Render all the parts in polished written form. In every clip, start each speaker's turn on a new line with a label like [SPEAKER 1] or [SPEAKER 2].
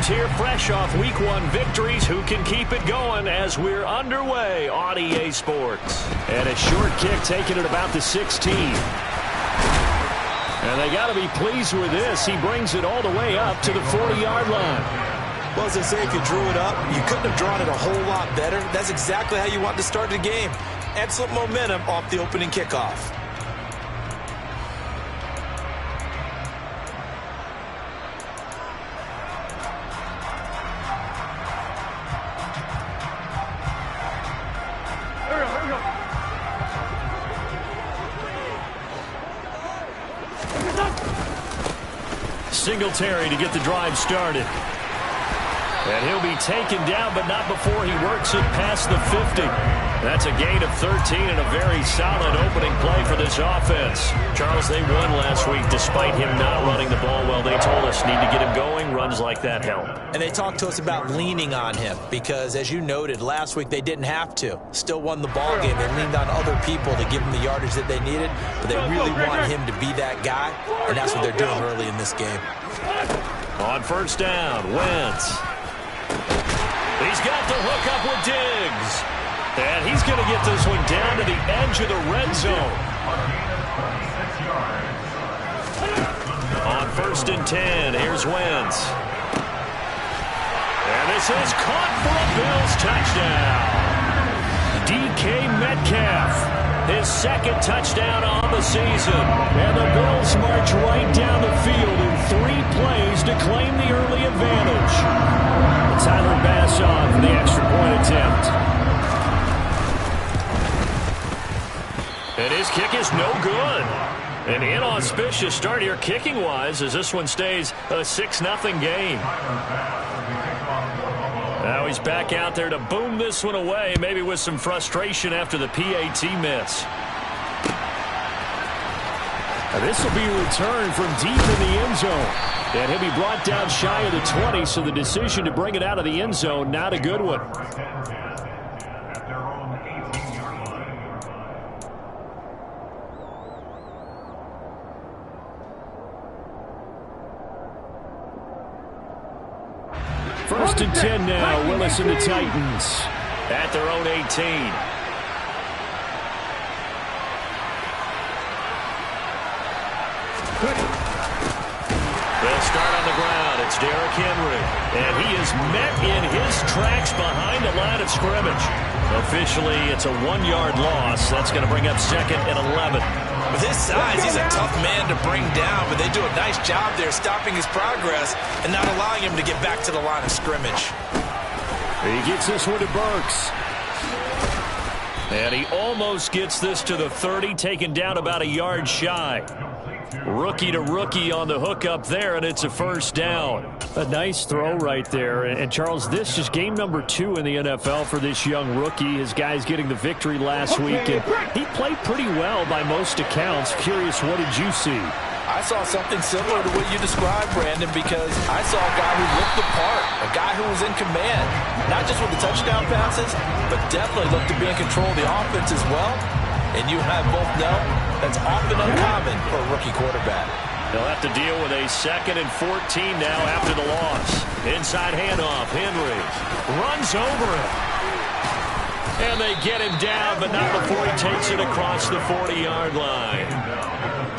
[SPEAKER 1] teams here fresh off Week 1 victories. Who can keep it going as we're underway on EA Sports? And a short kick taken at about the 16. And they got to be pleased with this. He brings it all the way up to the 40-yard line.
[SPEAKER 2] Well, as they say, if you drew it up, you couldn't have drawn it a whole lot better. That's exactly how you want to start the game. Excellent momentum off the opening kickoff.
[SPEAKER 1] Singletary to get the drive started. And he'll be taken down, but not before he works it past the 50. That's a gain of 13 and a very solid opening play for this offense. Charles, they won last week despite him not running the ball well. They told us need to get him going. Runs like that help.
[SPEAKER 2] And they talked to us about leaning on him because, as you noted, last week they didn't have to. Still won the ball game. They leaned on other people to give them the yardage that they needed, but they really want him to be that guy, and that's what they're doing early in this game.
[SPEAKER 1] On first down, Wentz. He's got the hook up with Diggs. And he's going to get this one down to the edge of the red zone. On first and 10, here's Wentz. And this is caught for a Bills touchdown. DK Metcalf, his second touchdown on the season. And the Bills march right down the field in 3 plays to claim the early advantage. Tyler Bass on for the extra point attempt. And his kick is no good. An inauspicious start here kicking-wise as this one stays a 6-0 game. Now he's back out there to boom this one away, maybe with some frustration after the PAT miss. Now this will be a return from deep in the end zone. And he'll be brought down shy of the 20, so the decision to bring it out of the end zone, not a good one. First and 10 now, Willis and the Titans at their own 18. They'll start on the ground. It's Derrick Henry. And he is met in his tracks behind the line of scrimmage. Officially, it's a 1-yard loss. That's going to bring up second and 11.
[SPEAKER 2] With his size, he's a tough man to bring down, but they do a nice job there stopping his progress and not allowing him to get back to the line of scrimmage.
[SPEAKER 1] He gets this one to Burks. And he almost gets this to the 30, taken down about a yard shy. Rookie to rookie on the hookup there, and it's a first down. A nice throw right there. And Charles, this is game number 2 in the NFL for this young rookie. His guys getting the victory last week, and he played pretty well by most accounts. Curious, what did you see?
[SPEAKER 2] I saw something similar to what you described, Brandon, because I saw a guy who looked the part, a guy who was in command, not just with the touchdown passes, but definitely looked to be in control of the offense as well. And you and I both know that's often uncommon for a rookie quarterback.
[SPEAKER 1] They'll have to deal with a 2nd and 14 now after the loss. Inside handoff, Henry runs over him. And they get him down, but not before he takes it across the 40-yard line.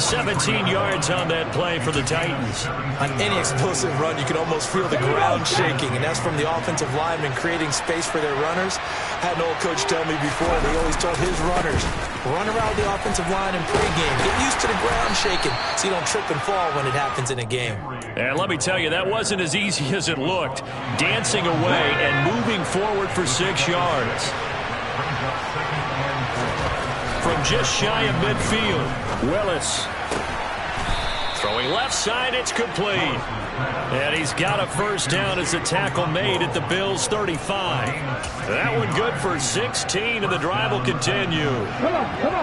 [SPEAKER 1] 17 yards on that play for the Titans.
[SPEAKER 2] On any explosive run, you can almost feel the ground shaking, and that's from the offensive linemen creating space for their runners. I had an old coach tell me before, they always told his runners, run around the offensive line in pregame. Get used to the ground shaking so you don't trip and fall when it happens in a game.
[SPEAKER 1] And let me tell you, that wasn't as easy as it looked. Dancing away and moving forward for 6 yards. From just shy of midfield, Willis. Throwing left side, it's complete. And he's got a first down as the tackle made at the Bills' 35. That one good for 16, and the drive will continue.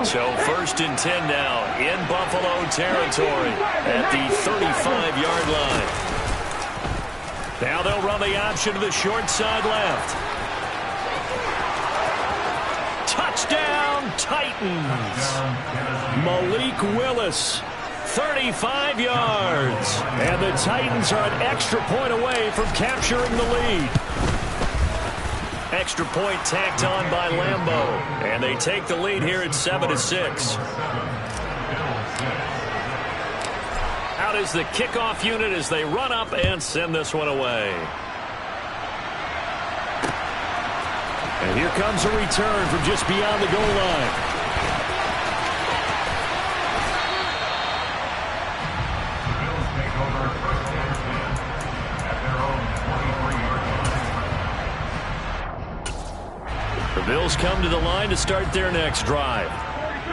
[SPEAKER 1] So first and 10 now in Buffalo territory at the 35-yard line. Now they'll run the option to the short side left. Touchdown, Titans. Malik Willis, 30 25 yards. And the Titans are an extra point away from capturing the lead. Extra point tacked on by Lambeau. And they take the lead here at 7-6. Out is the kickoff unit as they run up and send this one away. And here comes a return from just beyond the goal line. The Bills come to the line to start their next drive.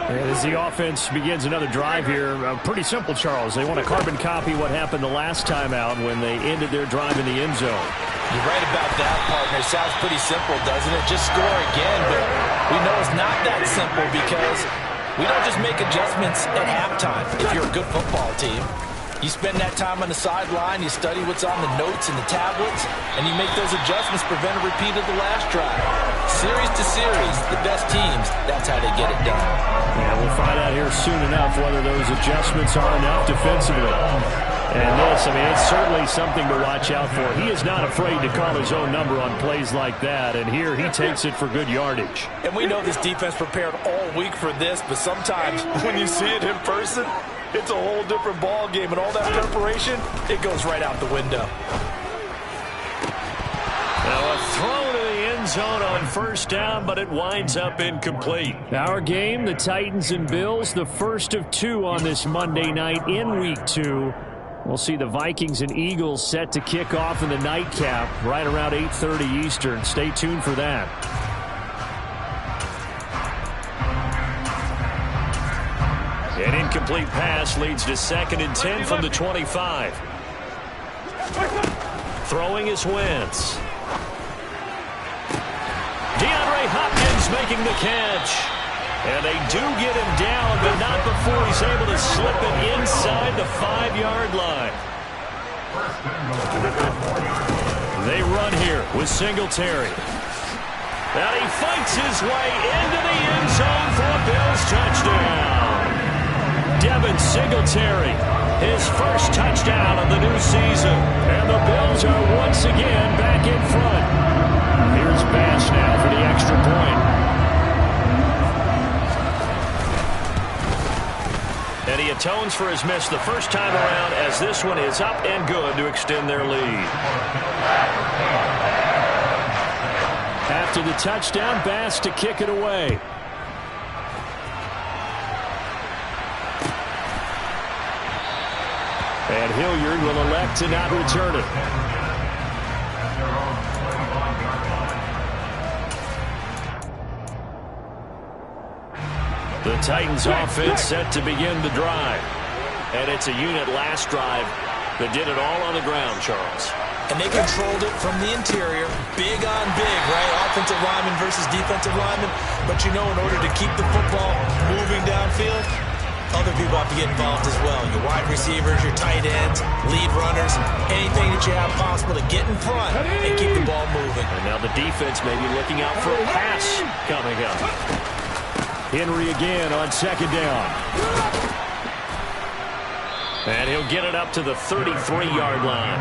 [SPEAKER 3] As the offense begins another drive here, pretty simple, Charles. They want to carbon copy what happened the last time out when they ended their drive in the end zone.
[SPEAKER 2] You're right about that, partner. Sounds pretty simple, doesn't it? Just score again, but we know it's not that simple because we don't just make adjustments at halftime if you're a good football team. You spend that time on the sideline, you study what's on the notes and the tablets, and you make those adjustments, prevent a repeat of the last drive. Series to series, the best teams, that's how they get it done.
[SPEAKER 3] Yeah, we'll find out here soon enough whether those adjustments are enough defensively. And this, I mean, it's certainly something to watch out for. He is not afraid to call his own number on plays like that, and here he takes it for good yardage.
[SPEAKER 2] And we know this defense prepared all week for this, but sometimes when you see it in person, it's a whole different ball game, and all that preparation, it goes right out the window.
[SPEAKER 1] Now a throw to the end zone on first down, but it winds up incomplete.
[SPEAKER 3] Our game, the Titans and Bills, the first of two on this Monday night in Week 2. We'll see the Vikings and Eagles set to kick off in the nightcap right around 8:30 Eastern. Stay tuned for that.
[SPEAKER 1] An incomplete pass leads to 2nd and 10 from the 25. Throwing is Wentz. DeAndre Hopkins making the catch. And they do get him down, but not before he's able to slip it inside the 5-yard line. They run here with Singletary. And he fights his way into the end zone for a Bills touchdown. Devin Singletary, his first touchdown of the new season. And the Bills are once again back in front. Here's Bass now for the extra point. And he atones for his miss the first time around as this one is up and good to extend their lead. After the touchdown, Bass to kick it away. And Hilliard will elect to not return it. The Titans offense set to begin the drive. And it's a unit last drive that did it all on the ground, Charles.
[SPEAKER 2] And they controlled it from the interior, big on big, right? Offensive lineman versus defensive lineman. But you know, in order to keep the football moving downfield, other people have to get involved as well. Your wide receivers, your tight ends, lead runners, anything that you have possible to get in front and keep the ball moving.
[SPEAKER 1] And now the defense may be looking out for a pass coming up. Henry again on 2nd down. And he'll get it up to the 33-yard line.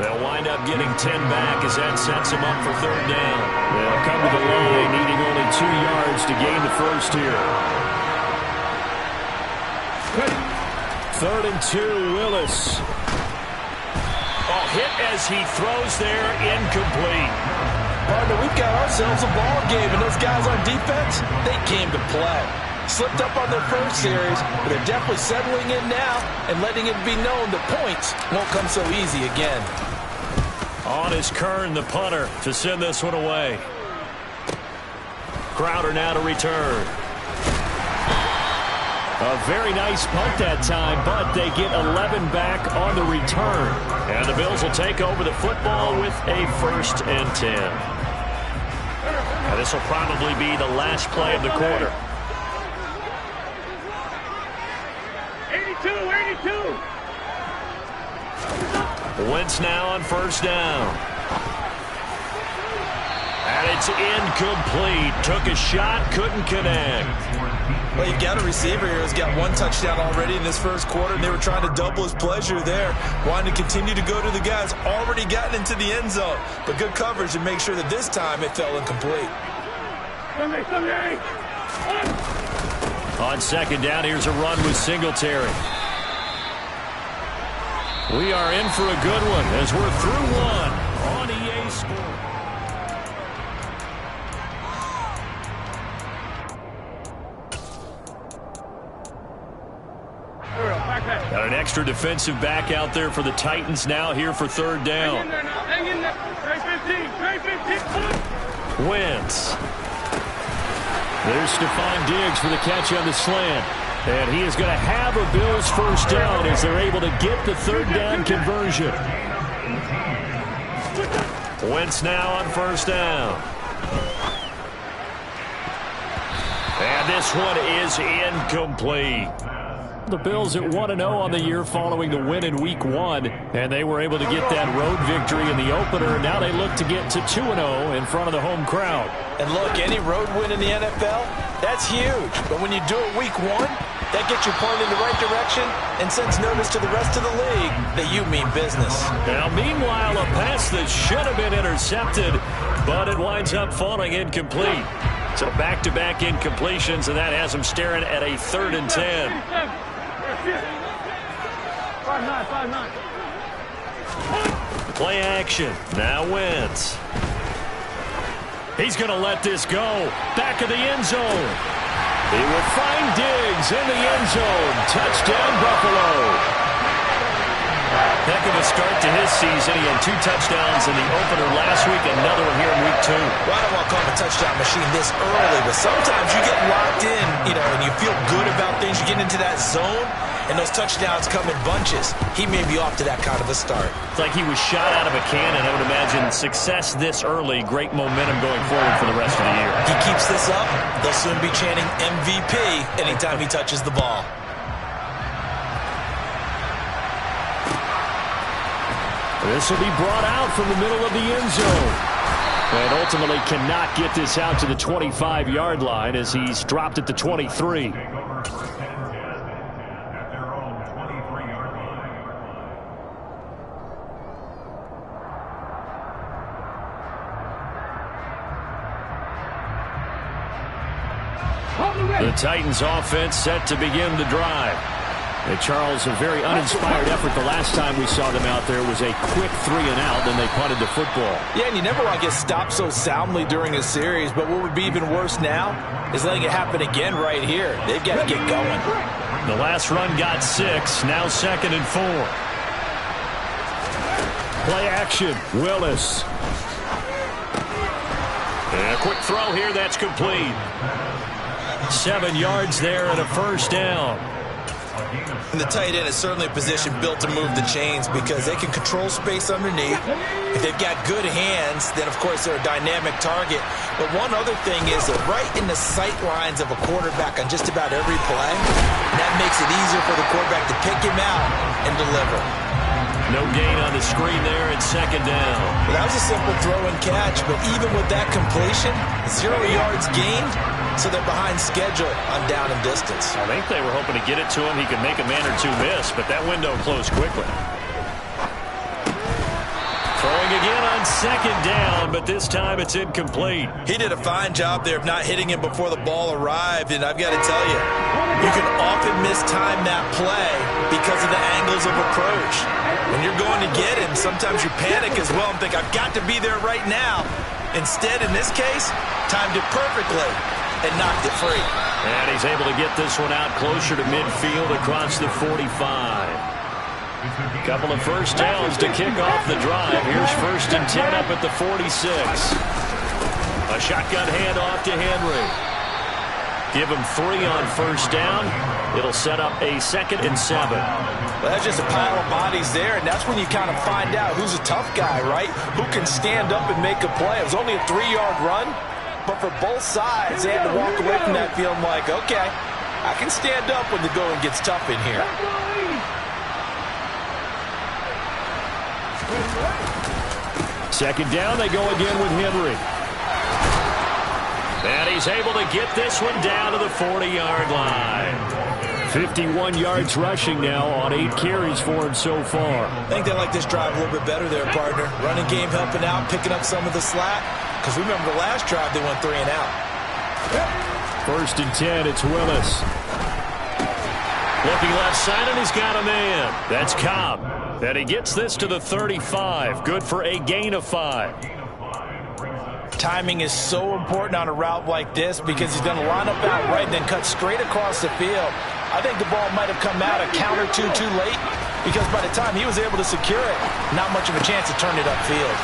[SPEAKER 1] They'll wind up getting 10 back as that sets him up for 3rd down. They'll come to the line needing only 2 yards to gain the first here. 3rd and 2, Willis. Oh, hit as he throws there, incomplete.
[SPEAKER 2] Partner, we've got ourselves a ball game, and those guys on defense, they came to play. Slipped up on their first series, but they're definitely settling in now and letting it be known that points won't come so easy again.
[SPEAKER 1] On is Kern, the punter, to send this one away. Crowder now to return. A very nice punt that time, but they get 11 back on the return. And the Bills will take over the football with a 1st and 10. And this will probably be the last play of the quarter.
[SPEAKER 4] 82.
[SPEAKER 1] Wentz now on 1st down. And it's incomplete. Took a shot, couldn't connect.
[SPEAKER 2] Well, you've got a receiver here who's got one touchdown already in this first quarter, and they were trying to double his pleasure there, wanting to continue to go to the guys already gotten into the end zone. But good coverage to make sure that this time it fell incomplete.
[SPEAKER 1] On second down, here's a run with Singletary. We are in for a good one as we're through one on EA Sports. Got an extra defensive back out there for the Titans now here for third down. Wentz. There's Stephon Diggs for the catch on the slant. And he is going to have a Bills first down as they're able to get the third down conversion. Wentz now on first down. And this one is incomplete. The Bills at 1-0 on the year following the win in Week 1, and they were able to get that road victory in the opener. Now they look to get to 2-0 in front of the home crowd.
[SPEAKER 2] And look, any road win in the NFL, that's huge. But when you do it Week 1, that gets you pointed in the right direction and sends notice to the rest of the league that you mean business.
[SPEAKER 1] Now, meanwhile, a pass that should have been intercepted, but it winds up falling incomplete. So back-to-back incompletions, and that has them staring at a 3rd and 10. Play action. Now Wentz. He's going to let this go. Back of the end zone. He will find Diggs in the end zone. Touchdown, Buffalo. Heck of a start to his season. He had 2 touchdowns in the opener last week, another one here in Week 2.
[SPEAKER 2] Well, I don't want to call him a touchdown machine this early, but sometimes you get locked in, and you feel good about things. You get into that zone, and those touchdowns come in bunches. He may be off to that kind of a start.
[SPEAKER 1] It's like he was shot out of a cannon. I would imagine success this early, great momentum going forward for the rest of the year.
[SPEAKER 2] He keeps this up, they'll soon be chanting MVP anytime he touches the ball.
[SPEAKER 3] This will be brought out from the middle of the end zone. And ultimately cannot get this out to the 25-yard line as he's dropped at the 23. The Titans offense set to begin the drive. And Charles, a very uninspired effort the last time we saw them out there was a quick 3-and-out, then they punted the football.
[SPEAKER 2] Yeah, and you never want to get stopped so soundly during a series, but what would be even worse now is letting it happen again right here. They've got to get going.
[SPEAKER 1] The last run got 6, now 2nd and 4.
[SPEAKER 3] Play action, Willis.
[SPEAKER 1] And a quick throw here, that's complete. 7 yards there and a first down.
[SPEAKER 2] And the tight end is certainly a position built to move the chains because they can control space underneath. If they've got good hands, then, of course, they're a dynamic target. But one other thing is they're right in the sight lines of a quarterback on just about every play. And that makes it easier for the quarterback to pick him out and deliver.
[SPEAKER 1] No gain on the screen there at 2nd down.
[SPEAKER 2] Well, that was a simple throw and catch, but even with that completion, 0 yards gained, so they're behind schedule on down and distance.
[SPEAKER 1] I think they were hoping to get it to him. He could make a man or 2 miss, but that window closed quickly. Throwing again on 2nd down, but this time it's incomplete.
[SPEAKER 2] He did a fine job there of not hitting him before the ball arrived, and I've got to tell you, you can often mistime that play because of the angles of approach. When you're going to get him, sometimes you panic as well and think, I've got to be there right now. Instead, in this case, timed it perfectly and knocked it free.
[SPEAKER 1] And he's able to get this one out closer to midfield across the 45. Couple of first downs to kick off the drive. Here's 1st and 10 up at the 46. A shotgun handoff to Henry. Give him 3 on first down. It'll set up a 2nd and 7.
[SPEAKER 2] Well, that's just a pile of bodies there, and that's when you kind of find out who's a tough guy, right? Who can stand up and make a play. It was only a 3-yard run, but for both sides, they had to walk away from that feeling like, okay, I can stand up when the going gets tough in here.
[SPEAKER 3] Second down, they go again with Henry.
[SPEAKER 1] And he's able to get this one down to the 40-yard line.
[SPEAKER 3] 51 yards rushing now on 8 carries for him so far.
[SPEAKER 2] I think they like this drive a little bit better there, partner. Running game helping out, picking up some of the slack. Because remember the last drive, they went 3 and out.
[SPEAKER 3] 1st and 10, it's Willis.
[SPEAKER 1] Looking left side, and he's got a man. That's Cobb. And he gets this to the 35. Good for a gain of 5.
[SPEAKER 2] Timing is so important on a route like this because he's going to line up out right and then cut straight across the field. I think the ball might have come out a count or two too late because by the time he was able to secure it, not much of a chance to turn it upfield.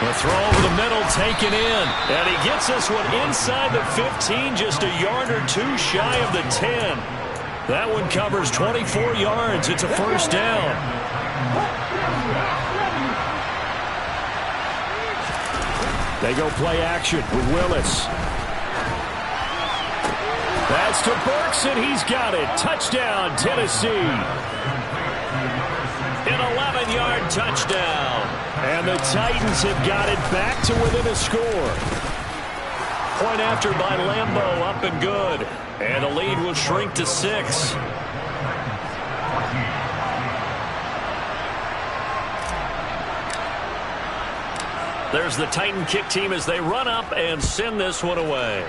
[SPEAKER 1] The throw over the middle taken in. And he gets this one inside the 15, just a yard or two shy of the 10. That one covers 24 yards. It's a 1st down.
[SPEAKER 3] They go play action with Willis. That's to Burks, and he's got it. Touchdown, Tennessee.
[SPEAKER 1] An 11-yard touchdown.
[SPEAKER 3] And the Titans have got it back to within a score.
[SPEAKER 1] Point after by Lambeau, up and good. And the lead will shrink to 6. There's the Titan kick team as they run up and send this one away.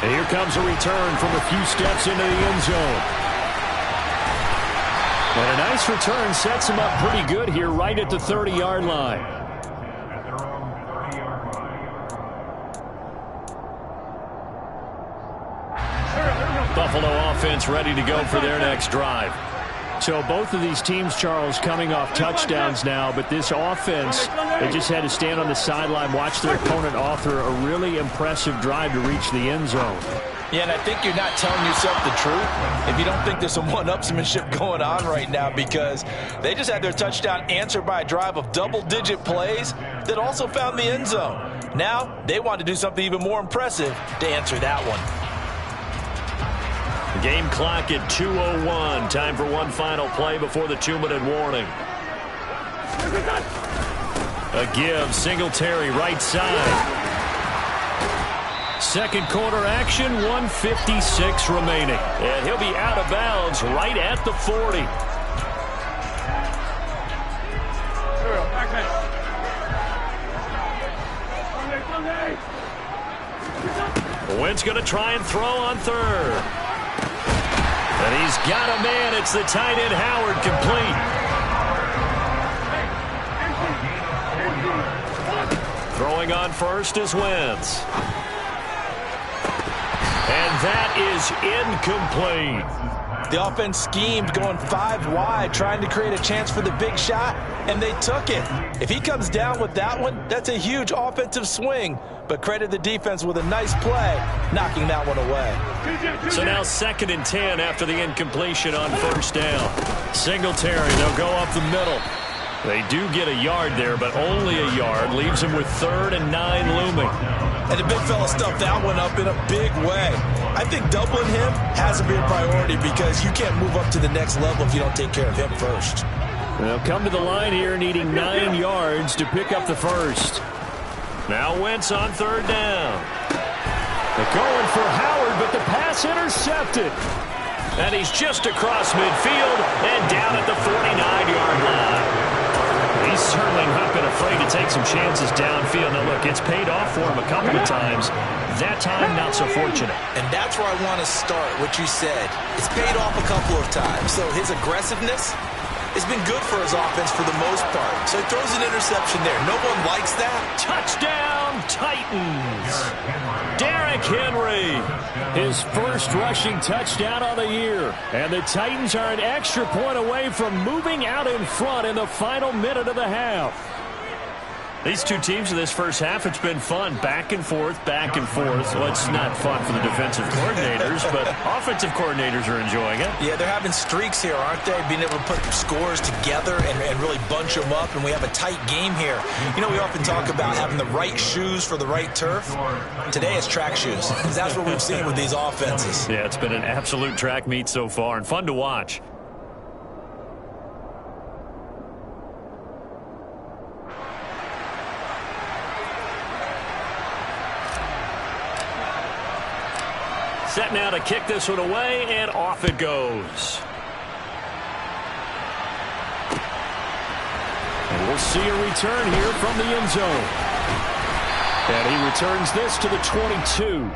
[SPEAKER 3] And here comes a return from a few steps into the end zone. And a nice return sets him up pretty good here right at the 30-yard line.
[SPEAKER 1] Buffalo offense ready to go for their next drive.
[SPEAKER 3] So both of these teams, Charles, coming off touchdowns now, but this offense, they just had to stand on the sideline, watch their opponent author a really impressive drive to reach the end zone.
[SPEAKER 2] Yeah, and I think you're not telling yourself the truth if you don't think there's some one-upsmanship going on right now because they just had their touchdown answered by a drive of double-digit plays that also found the end zone. Now, they want to do something even more impressive to answer that one.
[SPEAKER 1] Game clock at 2:01. Time for one final play before the 2-minute warning. A give, Singletary right side. Second quarter action, 1:56 remaining. And he'll be out of bounds right at the 40. Wentz going to try and throw on 3rd. And he's got a man. It's the tight end Howard, complete. Throwing on 1st is Wentz. And that is incomplete.
[SPEAKER 2] The offense schemed going 5 wide, trying to create a chance for the big shot, and they took it. If he comes down with that one, that's a huge offensive swing. But credit the defense with a nice play, knocking that one away.
[SPEAKER 1] So now 2nd and 10 after the incompletion on 1st down. Singletary, they'll go up the middle. They do get a yard there, but only a yard. Leaves them with 3rd and 9 looming.
[SPEAKER 2] And the big fella stuffed that one up in a big way. I think doubling him has to be a priority because you can't move up to the next level if you don't take care of him first.
[SPEAKER 3] They'll come to the line here needing 9 yards to pick up the 1st.
[SPEAKER 1] Now Wentz on 3rd down.
[SPEAKER 3] They're going for Howard, but the pass intercepted.
[SPEAKER 1] And he's just across midfield and down at the 49-yard line. He's certainly not been afraid to take some chances downfield. Now, look, it's paid off for him a couple of times. That time, not so fortunate.
[SPEAKER 2] And that's where I want to start, what you said. It's paid off a couple of times. So his aggressiveness has been good for his offense for the most part. So he throws an interception there. No one likes that.
[SPEAKER 1] Touchdown, Titans. Derrick Henry.
[SPEAKER 3] His first rushing touchdown of the year. And the Titans are an extra point away from moving out in front in the final minute of the half.
[SPEAKER 1] These two teams in this first half, it's been fun. Back and forth, back and forth. Well, it's not fun for the defensive coordinators, but offensive coordinators are enjoying it.
[SPEAKER 2] Yeah, they're having streaks here, aren't they? Being able to put scores together and really bunch them up, and we have a tight game here. You know, we often talk about having the right shoes for the right turf. Today it's track shoes. That's what we've seen with these offenses.
[SPEAKER 1] Yeah, it's been an absolute track meet so far and fun to watch. Set now to kick this one away, and off it goes. And we'll see a return here from the end zone. And he returns this to the 22.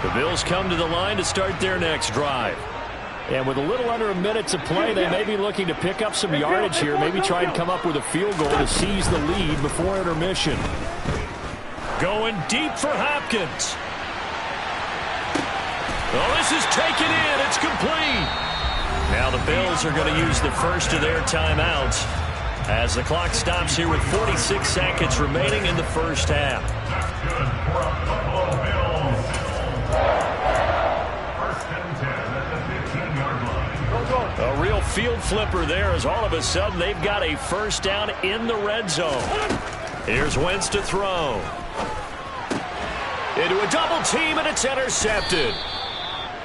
[SPEAKER 1] The Bills come to the line to start their next drive. And with a little under a minute to play, they may be looking to pick up some yardage here, maybe try and come up with a field goal to seize the lead before intermission. Going deep for Hopkins. Oh, this is taken in. It's complete. Now the Bills are going to use the first of their timeouts as the clock stops here with 46 seconds remaining in the first half. A real field flipper there as all of a sudden they've got a first down in the red zone. Here's Wentz to throw. Into a double team, and it's intercepted.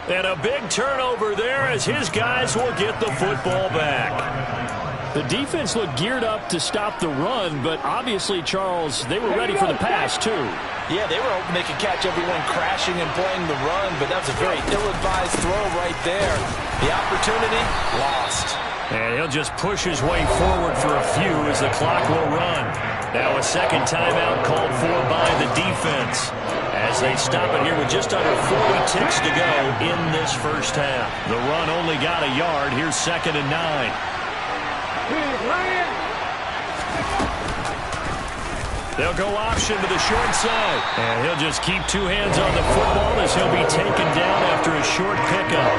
[SPEAKER 1] And a big turnover there as his guys will get the football back. The defense looked geared up to stop the run, but obviously, Charles, they were ready for the pass, too.
[SPEAKER 2] Yeah, they were hoping they could catch everyone crashing and playing the run, but that was a very ill-advised throw right there. The opportunity, lost.
[SPEAKER 1] And he'll just push his way forward for a few as the clock will run. Now a second timeout called for by the defense as they stop it here with just under 40 ticks to go in this first half. The run only got a yard. Here's 2nd and 9. They'll go option to the short side. And he'll just keep two hands on the football as he'll be taken down after a short pickup.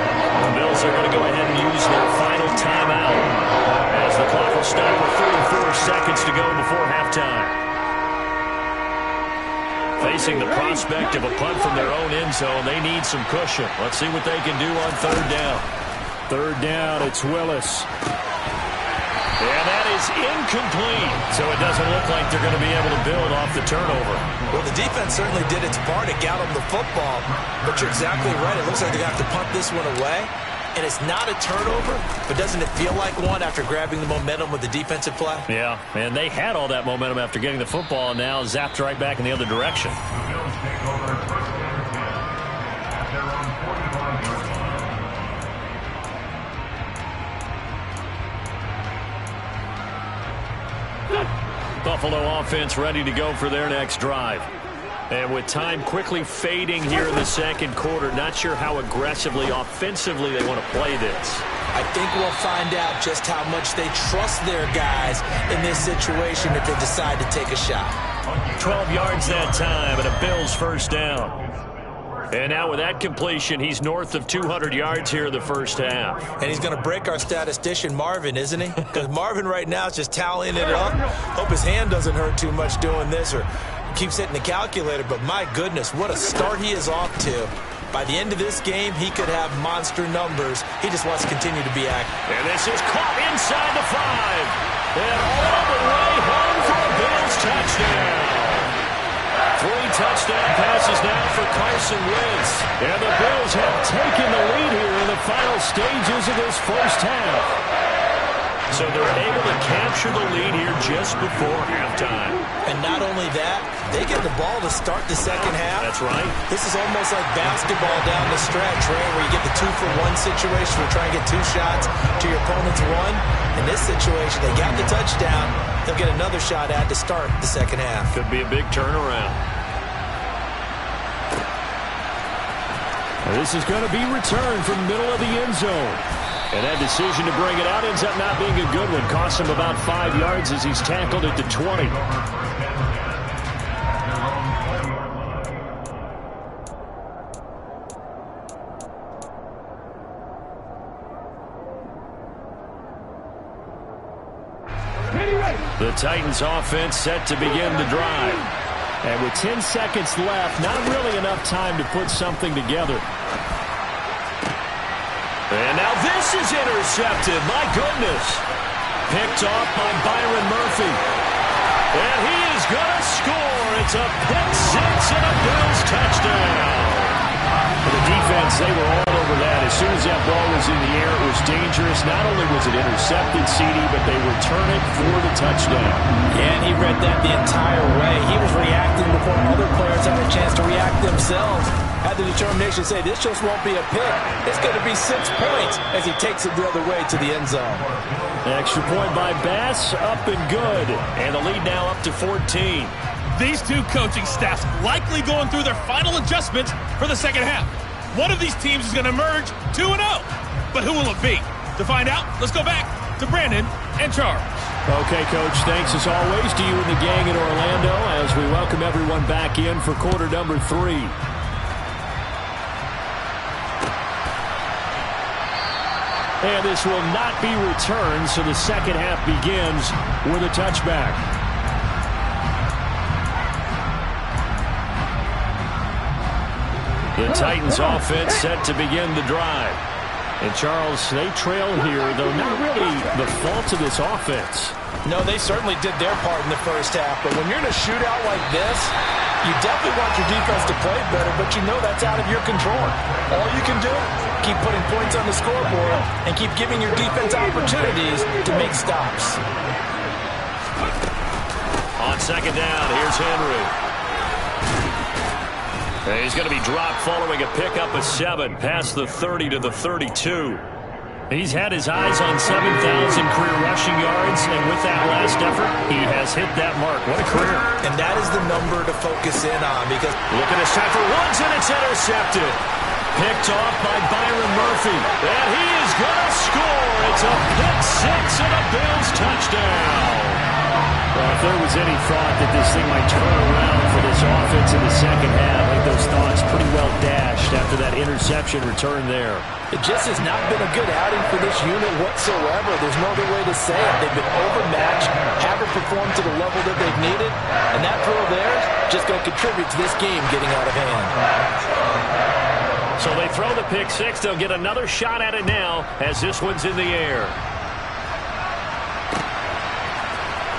[SPEAKER 1] The Bills are going to go ahead and use their final timeout as the clock will stop with 34 seconds to go before halftime. Facing the prospect of a punt from their own end zone, they need some cushion. Let's see what they can do on third down.
[SPEAKER 3] Third down, it's Willis.
[SPEAKER 1] And that is incomplete. So it doesn't look like they're going to be able to build off the turnover.
[SPEAKER 2] Well, the defense certainly did its part to got them the football. But you're exactly right. It looks like they're going to have to punt this one away. And it's not a turnover, but doesn't it feel like one after grabbing the momentum with the defensive play?
[SPEAKER 1] Yeah, and they had all that momentum after getting the football, and now zapped right back in the other direction. Buffalo offense ready to go for their next drive. And with time quickly fading here in the second quarter, not sure how aggressively, offensively they want to play this.
[SPEAKER 2] I think we'll find out just how much they trust their guys in this situation if they decide to take a shot.
[SPEAKER 1] 12 yards that time and a Bills first down. And now with that completion, he's north of 200 yards here in the first half.
[SPEAKER 2] And he's going to break our statistician, Marvin, isn't he? Because Marvin right now is just tallying it up. Hope his hand doesn't hurt too much doing this or keeps hitting the calculator. But my goodness, what a start he is off to. By the end of this game, he could have monster numbers. He just wants to continue to be active.
[SPEAKER 1] And this is caught inside the 5. And all the way home for a Bills touchdown. 3 touchdown passes now for Carson Wentz. And the Bills have taken the lead here in the final stages of this first half. So they're able to capture the lead here just before halftime.
[SPEAKER 2] And not only that, they get the ball to start the second half.
[SPEAKER 1] That's right.
[SPEAKER 2] This is almost like basketball down the stretch, right, where you get the 2-for-1 situation where you try and get 2 shots to your opponent's 1. In this situation, they got the touchdown. They'll get another shot at to start the second half.
[SPEAKER 1] Could be a big turnaround.
[SPEAKER 3] This is going to be returned from the middle of the end zone. And that decision to bring it out ends up not being a good one. Cost him about 5 yards as he's tackled at the 20. The Titans offense set to begin the drive. And with 10 seconds left, not really enough time to put something together.
[SPEAKER 1] And now this is intercepted. My goodness. Picked off by Byron Murphy. And he is going to score. It's a pick-6 and a Bills touchdown. For the defense, they were all over that
[SPEAKER 3] as soon as that ball was in the air, it was dangerous. Not only was it intercepted, CD, but they return it for the touchdown.
[SPEAKER 2] Yeah, and he read that the entire way. He was reacting before other players had a chance to react themselves. Had the determination to say, this just won't be a pick. It's going to be 6 points as he takes it the other way to the end zone.
[SPEAKER 3] Extra point by Bass, up and good. And the lead now up to 14.
[SPEAKER 4] These two coaching staffs likely going through their final adjustments for the second half. One of these teams is going to emerge 2-0. But who will it be? To find out, let's go back to Brandon and Charles.
[SPEAKER 3] Okay, Coach, thanks as always to you and the gang in Orlando as we welcome everyone back in for quarter number 3. And this will not be returned, so the second half begins with a touchback. The Titans offense set to begin the drive. And Charles, they trail here, though not really the fault of this offense.
[SPEAKER 2] No, they certainly did their part in the first half, but when you're in a shootout like this, you definitely want your defense to play better, but you know that's out of your control. All you can do, keep putting points on the scoreboard and keep giving your defense opportunities to make stops.
[SPEAKER 1] On second down, here's Henry. And he's going to be dropped following a pickup of 7 past the 30 to the 32.
[SPEAKER 3] He's had his eyes on 7,000 career rushing yards, and with that last effort, he has hit that mark. What a career.
[SPEAKER 2] And that is the number to focus in on because
[SPEAKER 1] look at this time for Woods, and it's intercepted. Picked off by Byron Murphy. And he is going to score. It's a pick 6 and a Bills touchdown.
[SPEAKER 3] Well, if there was any thought that this thing might turn around for this offense in the second half, I think those thoughts pretty well dashed after that interception return there.
[SPEAKER 2] It just has not been a good outing for this unit whatsoever. There's no other way to say it. They've been overmatched, haven't performed to the level that they've needed, and that throw there is just going to contribute to this game getting out of hand.
[SPEAKER 1] So they throw the pick 6. They'll get another shot at it now as this one's in the air.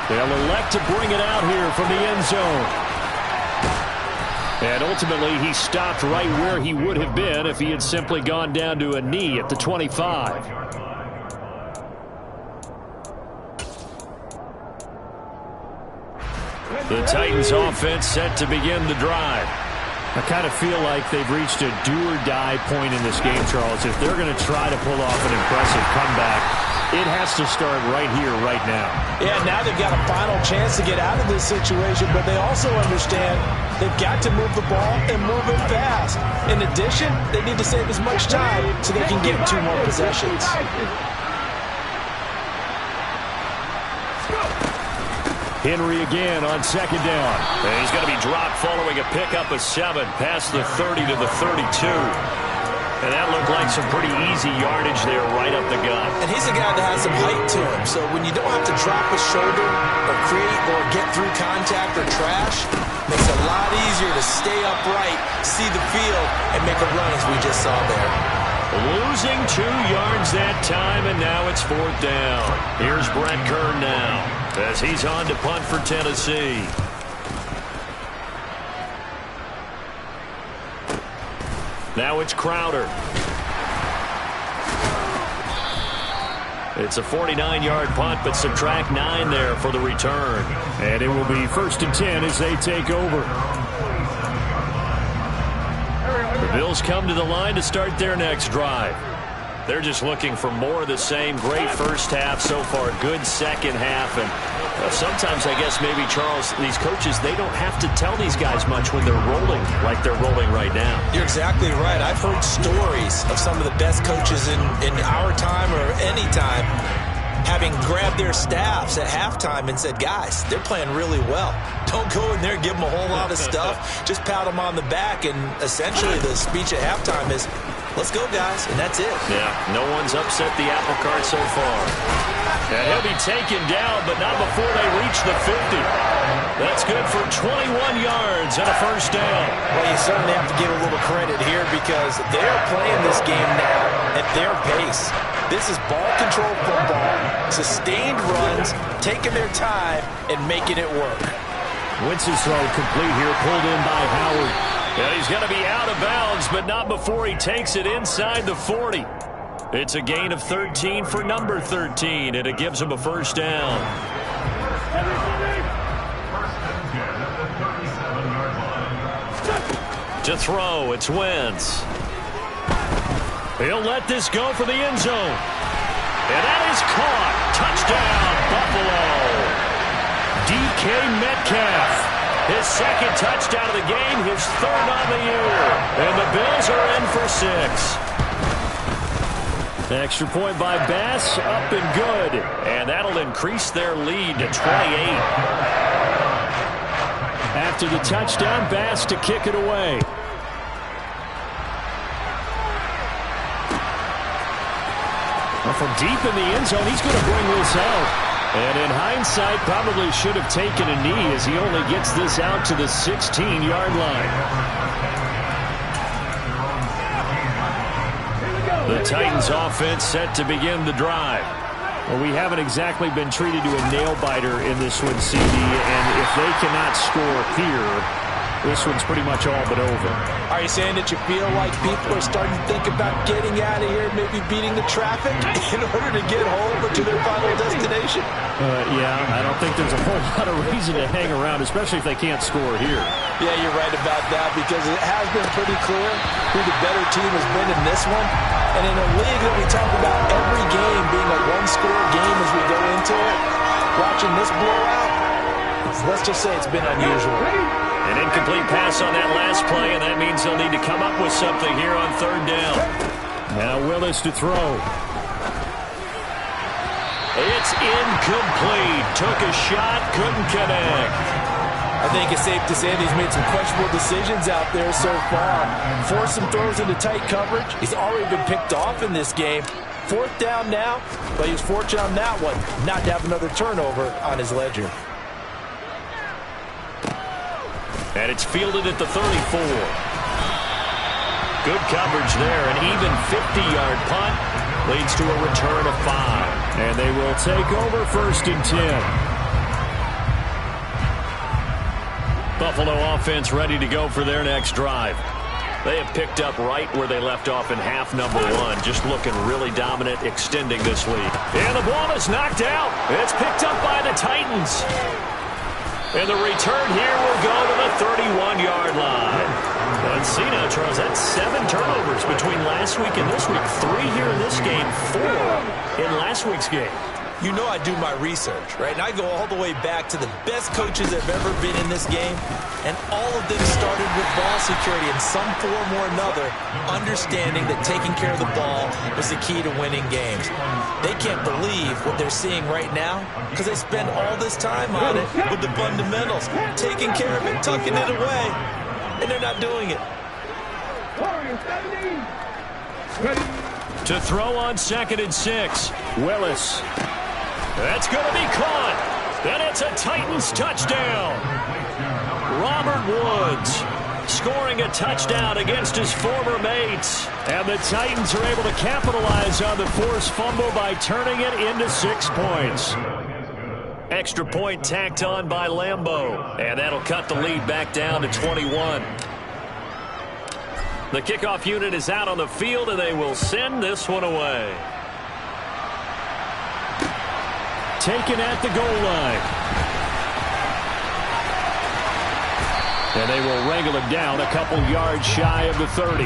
[SPEAKER 3] They'll elect to bring it out here from the end zone. And ultimately, he stopped right where he would have been if he had simply gone down to a knee at the 25. The Titans offense set to begin the drive. I kind of feel like they've reached a do-or-die point in this game, Charles. If they're going to try to pull off an impressive comeback, it has to start right here, right now.
[SPEAKER 2] Yeah, now they've got a final chance to get out of this situation, but they also understand they've got to move the ball and move it fast. In addition, they need to save as much time so they can get 2 more possessions.
[SPEAKER 3] Henry again on second down.
[SPEAKER 1] And he's going to be dropped following a pickup of 7 past the 30 to the 32. And that looked like some pretty easy yardage there right up the gut.
[SPEAKER 2] And he's a guy that has some height to him. So when you don't have to drop a shoulder or create or get through contact or trash, makes it a lot easier to stay upright, see the field, and make a run as we just saw there.
[SPEAKER 1] Losing 2 yards that time, and now it's 4th down. Here's Brett Kern now as he's on to punt for Tennessee. Now it's Crowder. It's a 49-yard punt, but subtract 9 there for the return.
[SPEAKER 3] And it will be 1st and 10 as they take over.
[SPEAKER 1] The Bills come to the line to start their next drive. They're just looking for more of the same. Great first half so far, good second half. And sometimes, I guess, maybe, Charles, these coaches, they don't have to tell these guys much when they're rolling like they're rolling right now.
[SPEAKER 2] You're exactly right. I've heard stories of some of the best coaches in our time or any time having grabbed their staffs at halftime and said, guys, they're playing really well. Don't go in there and give them a whole lot of stuff. Just pat them on the back. And essentially the speech at halftime is, let's go, guys, and that's it.
[SPEAKER 1] Yeah, no one's upset the apple cart so far. And he'll be taken down, but not before they reach the 50. That's good for 21 yards and a first down.
[SPEAKER 2] Well, you certainly have to give a little credit here because they're playing this game now at their pace. This is ball control football, sustained runs, taking their time, and making it work.
[SPEAKER 3] Wentz's throw complete here, pulled in by Howard.
[SPEAKER 1] And he's going to be out of bounds, but not before he takes it inside the 40. It's a gain of 13 for number 13, and it gives him a first down. To throw, it's Wentz. He'll let this go for the end zone. And that is caught. Touchdown, Buffalo. DK Metcalf. His second touchdown of the game, his third on the year. And the Bills are in for 6. Extra point by Bass, up and good. And that'll increase their lead to 28. After the touchdown, Bass to kick it away. From deep in the end zone, he's going to bring this out. And in hindsight, probably should have taken a knee as he only gets this out to the 16-yard line. The Titans offense set to begin the drive. Well, we haven't exactly been treated to a nail-biter in this one, CD, and if they cannot score here, this one's pretty much all but over.
[SPEAKER 2] Are you saying that you feel like people are starting to think about getting out of here, maybe beating the traffic in order to get home or to their final destination?
[SPEAKER 3] Yeah, I don't think there's a whole lot of reason to hang around, especially if they can't score here.
[SPEAKER 2] Yeah, you're right about that because it has been pretty clear who the better team has been in this one. And in a league that we talk about every game being a one-score game as we go into it, watching this blowout, let's just say it's been unusual.
[SPEAKER 1] An incomplete pass on that last play, and that means they'll need to come up with something here on third down.
[SPEAKER 3] Now Willis to throw.
[SPEAKER 1] It's incomplete. Took a shot, couldn't connect.
[SPEAKER 2] I think it's safe to say that he's made some questionable decisions out there so far. Forced some throws into tight coverage. He's already been picked off in this game. Fourth down now, but he was fortunate on that one not to have another turnover on his ledger.
[SPEAKER 1] And it's fielded at the 34. Good coverage there. An even 50-yard punt leads to a return of 5.
[SPEAKER 3] And they will take over 1st and 10.
[SPEAKER 1] Buffalo offense ready to go for their next drive. They have picked up right where they left off in half number 1. Just looking really dominant, extending this lead. And the ball is knocked out. It's picked up by the Titans. And the return here will go to the 31-yard line. Let's see now, Charles. That's 7 turnovers between last week and this week. 3 here in this game, 4 in last week's game.
[SPEAKER 2] You know I do my research, right? And I go all the way back to the best coaches that have ever been in this game. And all of them started with ball security in some form or another, understanding that taking care of the ball was the key to winning games. They can't believe what they're seeing right now because they spend all this time on it with the fundamentals, taking care of it, tucking it away, and they're not doing it.
[SPEAKER 1] To throw on 2nd and 6, Willis. That's going to be caught. And it's a Titans touchdown. Robert Woods scoring a touchdown against his former mates.
[SPEAKER 3] And the Titans are able to capitalize on the forced fumble by turning it into 6 points.
[SPEAKER 1] Extra point tacked on by Lambeau. And that'll cut the lead back down to 21. The kickoff unit is out on the field, and they will send this one away.
[SPEAKER 3] Taken at the goal line. And they will wrangle him down a couple yards shy of the 30.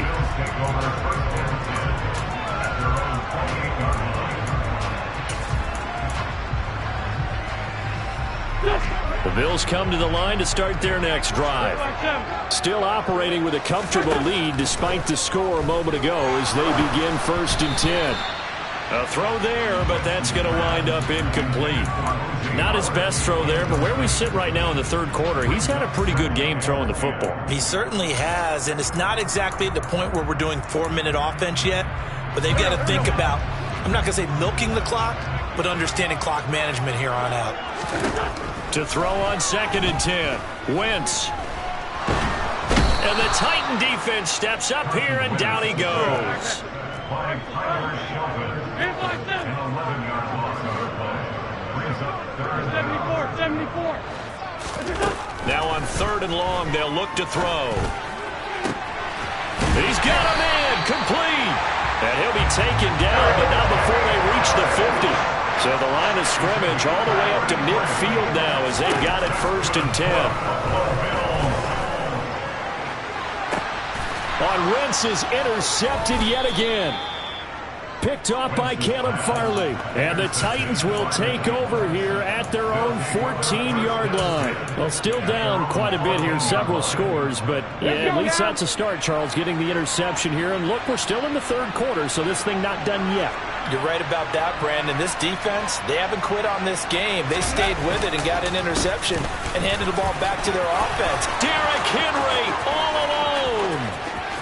[SPEAKER 3] The Bills come to the line to start their next drive. Still operating with a comfortable lead despite the score a moment ago as they begin 1st and 10.
[SPEAKER 1] A throw there, but that's going to wind up incomplete. Not his best throw there, but where we sit right now in the 3rd quarter, he's had a pretty good game throwing the football.
[SPEAKER 2] He certainly has, and it's not exactly at the point where we're doing 4-minute offense yet, but they've got to think about, I'm not going to say milking the clock, but understanding clock management here on out.
[SPEAKER 1] To throw on 2nd and 10, Wentz. And the Titan defense steps up here, and down he goes. Now on 3rd and long, they'll look to throw. He's got him in, complete. And he'll be taken down, but not before they reach the 50. So the line of scrimmage all the way up to midfield now as they've got it 1st and 10. On Wentz is intercepted yet again. Picked off by Caleb Farley. And the Titans will take over here at their own 14-yard line. Well, still down quite a bit here, several scores, but yeah, at least that's a start, Charles, getting the interception here. And look, we're still in the 3rd quarter, so this thing not done yet.
[SPEAKER 2] You're right about that, Brandon. This defense, they haven't quit on this game. They stayed with it and got an interception and handed the ball back to their offense.
[SPEAKER 1] Derrick Henry all alone.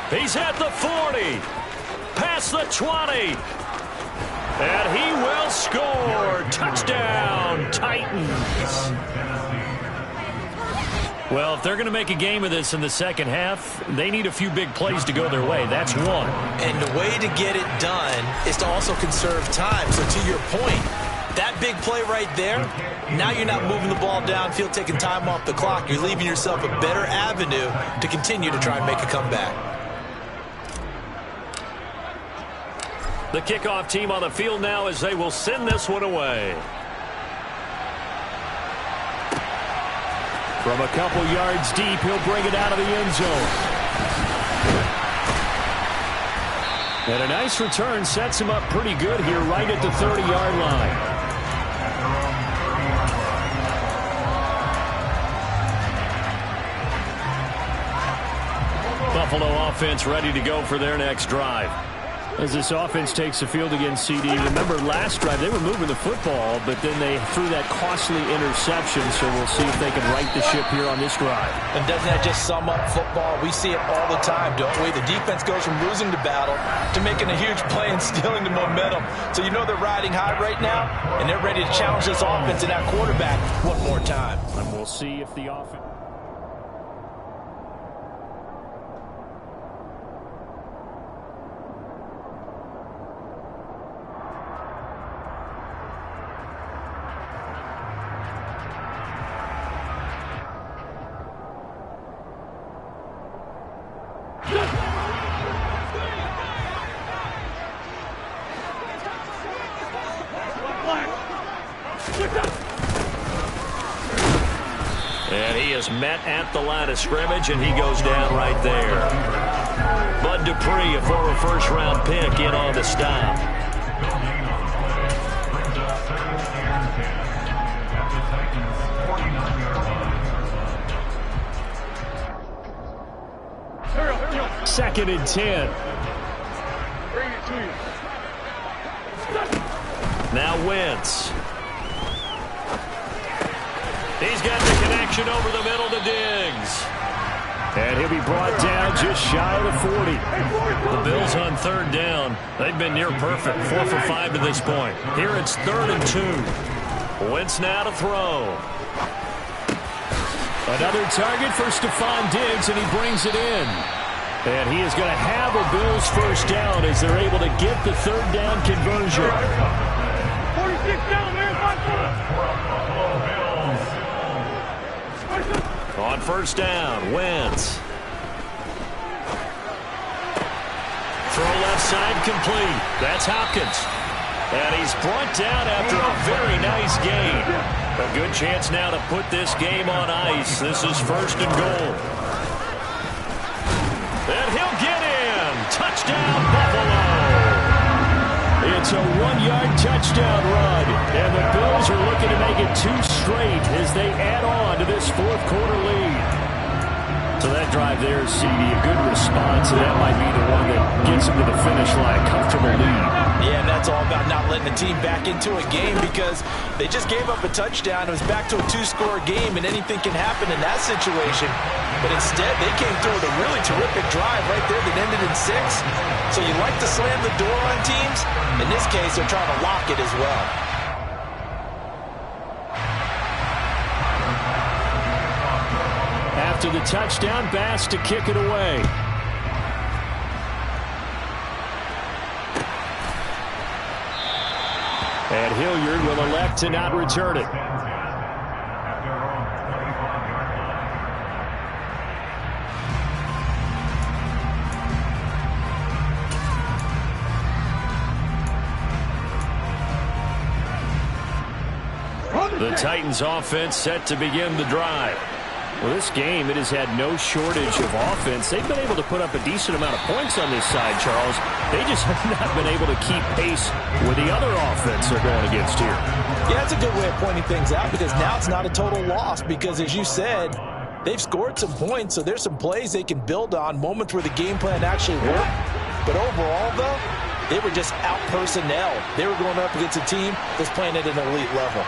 [SPEAKER 1] He's at the 40. Past the 20. And he will score. Touchdown, Titans. Well, if they're going to make a game of this in the second half, they need a few big plays to go their way. That's one.
[SPEAKER 2] And the way to get it done is to also conserve time. So to your point, that big play right there, now you're not moving the ball downfield, taking time off the clock. You're leaving yourself a better avenue to continue to try and make a comeback.
[SPEAKER 1] The kickoff team on the field now as they will send this one away.
[SPEAKER 3] From a couple yards deep, he'll bring it out of the end zone. And a nice return sets him up pretty good here right at the 30-yard line. Buffalo offense ready to go for their next drive. As this offense takes the field against CD, remember last drive they were moving the football, but then they threw that costly interception, so we'll see if they can right the ship here on this drive.
[SPEAKER 2] And doesn't that just sum up football? We see it all the time, don't we? The defense goes from losing the battle to making a huge play and stealing the momentum. So you know they're riding high right now, and they're ready to challenge this offense and that quarterback one more time.
[SPEAKER 3] And we'll see if the offense...
[SPEAKER 1] And he is met at the line of scrimmage, and he goes down right there. Bud Dupree, a former first-round pick, in on the stop.
[SPEAKER 3] Second and 10.
[SPEAKER 5] Bring it to you.
[SPEAKER 1] Now Wentz. He's got the connection over the middle to Diggs.
[SPEAKER 3] And he'll be brought down just shy of the 40.
[SPEAKER 1] The Bills on 3rd down. They've been near perfect, 4 for 5 to this point. Here it's 3rd and 2. Wentz now to throw.
[SPEAKER 3] Another target for Stephon Diggs, and he brings it in. And he is going to have a Bills first down as they're able to get the 3rd down conversion.
[SPEAKER 5] 46 down, man.
[SPEAKER 1] On 1st down, Wentz. Throw left side complete. That's Hopkins. And he's brought down after a very nice gain. A good chance now to put this game on ice. This is 1st and goal. And he'll get in. Touchdown, Buffalo. It's a 1-yard touchdown run. And the Bills are looking to make it 2 straight as they add on to this 4th quarter lead. So that drive there, CD, a good response, and that might be the one that gets them to the finish line. Comfortable lead.
[SPEAKER 2] Yeah, and that's all about not letting the team back into a game because they just gave up a touchdown. It was back to a 2-score game, and anything can happen in that situation. But instead, they came through with a really terrific drive right there that ended in 6. So you like to slam the door on teams. In this case, they're trying to lock it as well.
[SPEAKER 3] After the touchdown, Bass to kick it away. And Hilliard will elect to not return it.
[SPEAKER 1] The Titans offense set to begin the drive.
[SPEAKER 3] Well, this game, it has had no shortage of offense. They've been able to put up a decent amount of points on this side, Charles. They just have not been able to keep pace with the other offense they're going against here.
[SPEAKER 2] Yeah, that's a good way of pointing things out because now it's not a total loss because, as you said, they've scored some points, so there's some plays they can build on, moments where the game plan actually worked. But overall, though, they were just out-personnel. They were going up against a team that's playing at an elite level.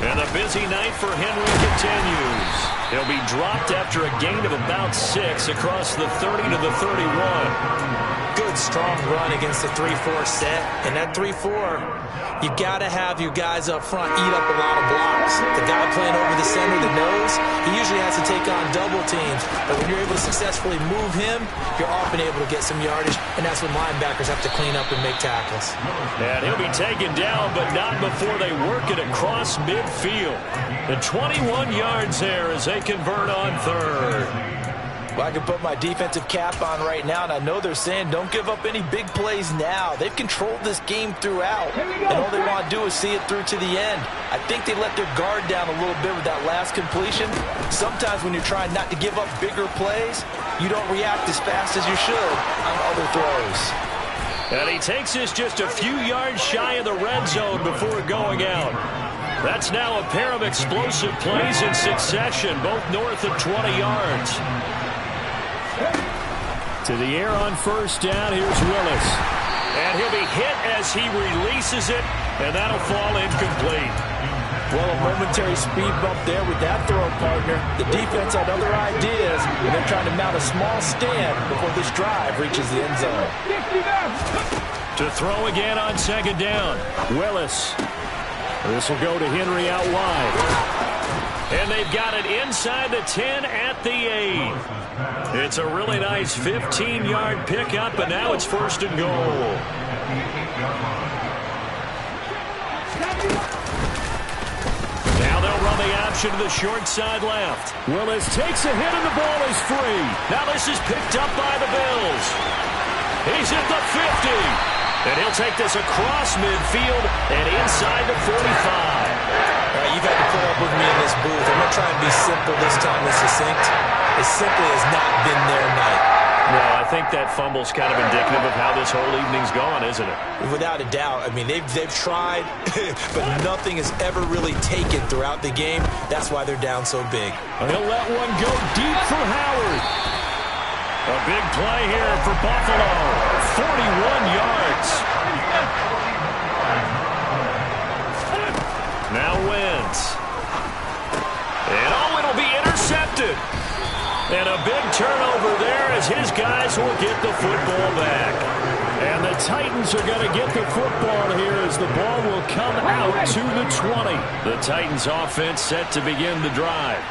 [SPEAKER 1] And the busy night for Henry continues. He'll be dropped after a gain of about 6 across the 30 to the 31.
[SPEAKER 2] Good, strong run against the 3-4 set. And that 3-4, you've got to have your guys up front eat up a lot of blocks. The guy playing over the center, the nose, he usually has to take on double teams. But when you're able to successfully move him, you're often able to get some yardage, and that's when linebackers have to clean up and make tackles.
[SPEAKER 1] And he'll be taken down, but not before they work it across midfield. The 21 yards there as they convert on third.
[SPEAKER 2] Well, I can put my defensive cap on right now, and I know they're saying don't give up any big plays now. They've controlled this game throughout, and all they want to do is see it through to the end. I think they let their guard down a little bit with that last completion. Sometimes when you're trying not to give up bigger plays, you don't react as fast as you should on other throws.
[SPEAKER 1] And he takes us just a few yards shy of the red zone before going out. That's now a pair of explosive plays in succession, both north of 20 yards.
[SPEAKER 3] To the air on first down, here's Willis.
[SPEAKER 1] And he'll be hit as he releases it, and that'll fall incomplete.
[SPEAKER 2] Well, a momentary speed bump there with that throw, partner. The defense had other ideas, and they're trying to mount a small stand before this drive reaches the end zone.
[SPEAKER 1] To throw again on second down.
[SPEAKER 3] Willis. This will go to Henry out wide.
[SPEAKER 1] And they've got it inside the 10 at the 8. It's a really nice 15-yard pickup, and now it's first and goal. Now they'll run the option to the short side left.
[SPEAKER 3] Willis takes a hit, and the ball is free.
[SPEAKER 1] Now this is picked up by the Bills. He's at the 50. And he'll take this across midfield and inside the 45.
[SPEAKER 2] You've had to put up with me in this booth. I'm going to try and be simple this time and succinct. It simply has not been their night.
[SPEAKER 1] No, I think that fumble's kind of indicative of how this whole evening's gone, isn't it?
[SPEAKER 2] Without a doubt. I mean, they've tried, but nothing has ever really taken throughout the game. That's why they're down so big.
[SPEAKER 3] He'll let one go deep for Howard.
[SPEAKER 1] A big play here for Buffalo. 41 yards. Now Wentz. And it'll be intercepted. And a big turnover there as his guys will get the football back.
[SPEAKER 3] And the Titans are going to get the football here as the ball will come out to the 20.
[SPEAKER 1] The Titans offense set to begin the drive.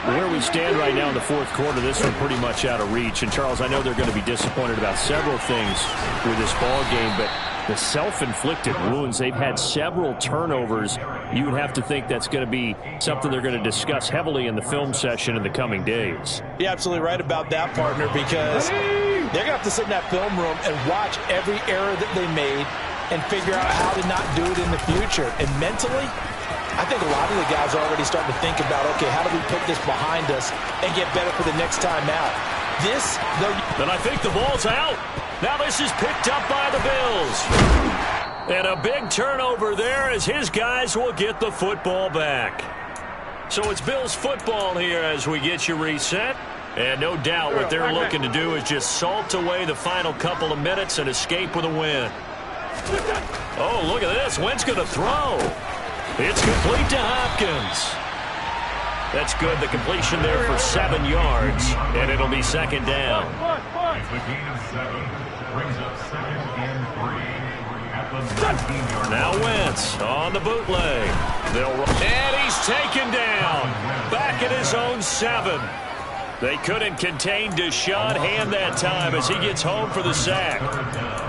[SPEAKER 3] Where we stand right now in the fourth quarter, this one pretty much out of reach. And, Charles, I know they're going to be disappointed about several things with this ball game, but the self-inflicted wounds, they've had several turnovers. You would have to think that's going to be something they're going to discuss heavily in the film session in the coming days.
[SPEAKER 2] You're absolutely right about that, partner, because they're going to have to sit in that film room and watch every error that they made and figure out how to not do it in the future. And mentally, I think a lot of the guys are already starting to think about, okay, how do we put this behind us and get better for the next time out?
[SPEAKER 1] Then I think the ball's out. Now this is picked up by the Bills. And a big turnover there as his guys will get the football back. So it's Bills football here as we get you reset. And no doubt what they're looking to do is just salt away the final couple of minutes and escape with a win. Oh, look at this. Wentz going to throw. It's complete to Hopkins. That's good. The completion there for 7 yards, and it'll be second down. Now Wentz on the bootleg. And he's taken down. Back at his own 7. They couldn't contain Deshaun Hand that time as he gets home for the sack.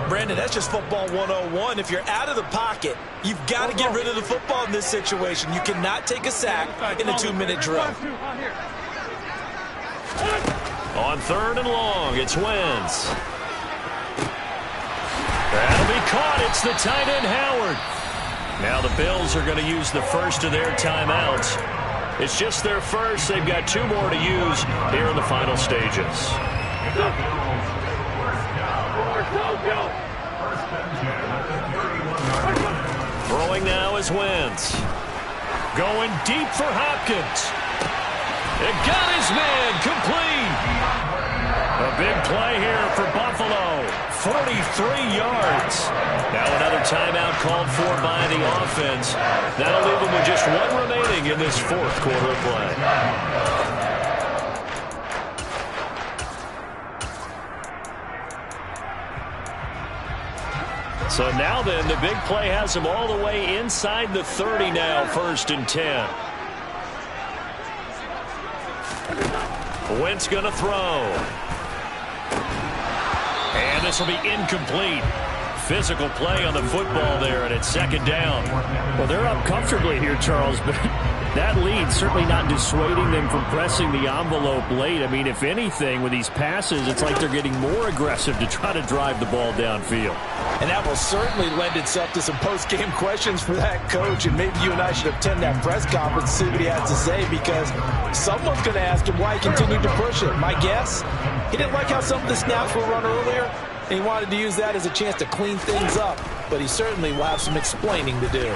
[SPEAKER 2] Brandon, that's just football 101. If you're out of the pocket, you've got to get rid of the football in this situation. You cannot take a sack in a 2-minute drill.
[SPEAKER 1] On third and long, it's Wentz. That'll be caught. It's the tight end, Howard. Now the Bills are going to use the first of their timeouts. It's just their first. They've got 2 more to use here in the final stages. Throwing now is Wentz. Going deep for Hopkins. It got his man complete. A big play here for Buffalo. 43 yards. Now another timeout called for by the offense. That'll leave them with just 1 remaining in this 4th quarter of play. So now then, the big play has them all the way inside the 30 now, 1st and 10. Wentz going to throw. And this will be incomplete. Physical play on the football there, and it's 2nd down.
[SPEAKER 3] Well, they're up comfortably here, Charles, but that lead certainly not dissuading them from pressing the envelope late. I mean, if anything, with these passes, it's like they're getting more aggressive to try to drive the ball downfield.
[SPEAKER 2] And that will certainly lend itself to some post-game questions for that coach, and maybe you and I should attend that press conference and see what he has to say, because someone's going to ask him why he continued to push it. My guess, he didn't like how some of the snaps were run earlier, and he wanted to use that as a chance to clean things up, but he certainly will have some explaining to do.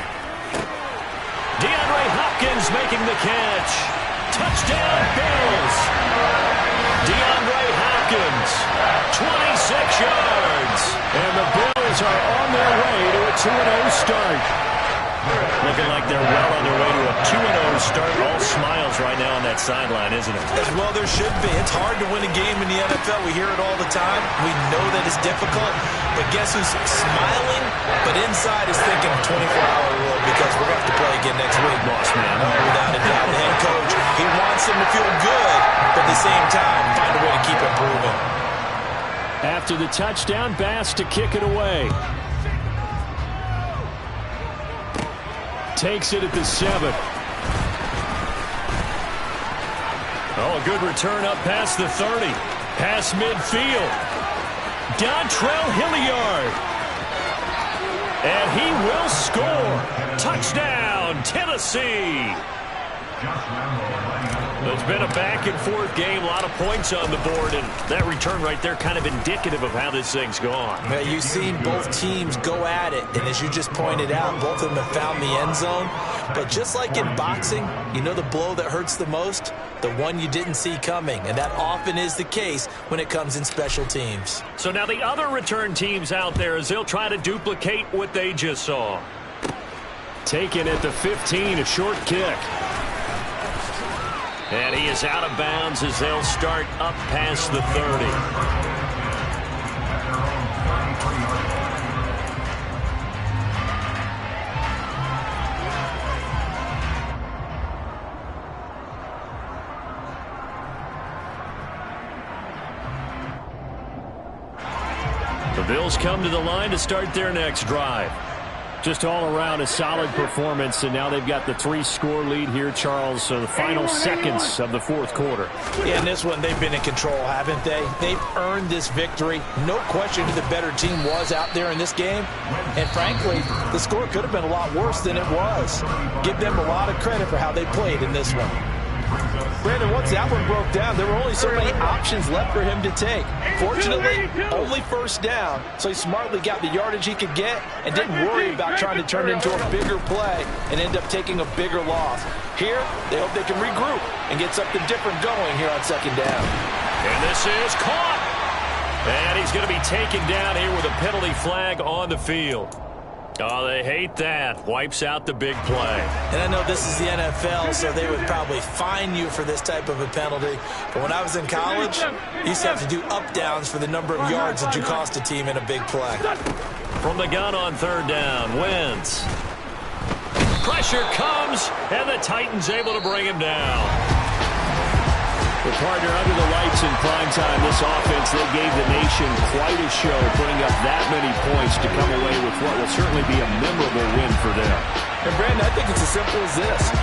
[SPEAKER 1] DeAndre Hopkins making the catch. Touchdown, Bills. DeAndre Hopkins, 26 yards. And the Bills are on their way to a 2-0 start. Looking like they're well on their way to a 2-0 start. All smiles right now on that sideline, isn't it?
[SPEAKER 2] As well there should be. It's hard to win a game in the NFL. We hear it all the time. We know that it's difficult. But guess who's smiling? But inside is thinking 24-hour rule, because we're going to have to play again next week.
[SPEAKER 1] Boss man.
[SPEAKER 2] Oh, without a doubt. The head coach, he wants them to feel good, but at the same time, find a way to keep improving.
[SPEAKER 3] After the touchdown, Bass to kick it away. Takes it at the 7.
[SPEAKER 1] Oh, a good return up past the 30. Past midfield. Dontrell Hilliard. And he will score. Touchdown, Tennessee. It's been a back-and-forth game, a lot of points on the board, and that return right there kind of indicative of how this thing's gone.
[SPEAKER 2] Yeah, you've seen both teams go at it, and as you just pointed out, both of them have found the end zone. But just like in boxing, you know the blow that hurts the most? The one you didn't see coming, and that often is the case when it comes in special teams.
[SPEAKER 1] So now the other return teams out there, as they'll try to duplicate what they just saw.
[SPEAKER 3] Taken at the 15, a short kick.
[SPEAKER 1] And he is out of bounds as they'll start up past the 30. The Bills come to the line to start their next drive.
[SPEAKER 3] Just all around a solid performance, and now they've got the 3-score lead here, Charles, so the final seconds of the 4th quarter.
[SPEAKER 2] Yeah, in this one, they've been in control, haven't they? They've earned this victory. No question who the better team was out there in this game. And frankly, the score could have been a lot worse than it was. Give them a lot of credit for how they played in this one. Brandon, once that one broke down, there were only so many options left for him to take. Fortunately, only 1st down, so he smartly got the yardage he could get and didn't worry about trying to turn it into a bigger play and end up taking a bigger loss. Here, they hope they can regroup and get something different going here on 2nd down.
[SPEAKER 1] And this is caught. And he's going to be taken down here with a penalty flag on the field. Oh, they hate that. Wipes out the big play.
[SPEAKER 2] And I know this is the NFL, so they would probably fine you for this type of a penalty. But when I was in college, you used to have to do up-downs for the number of yards that you cost a team in a big play.
[SPEAKER 1] From the gun on 3rd down, Wentz. Pressure comes, and the Titans able to bring him down.
[SPEAKER 3] The partner under the lights in prime time, this offense, they gave the nation quite a show, putting up that many points to come away with what will certainly be a memorable win for them.
[SPEAKER 2] And Brandon, I think it's as simple as this.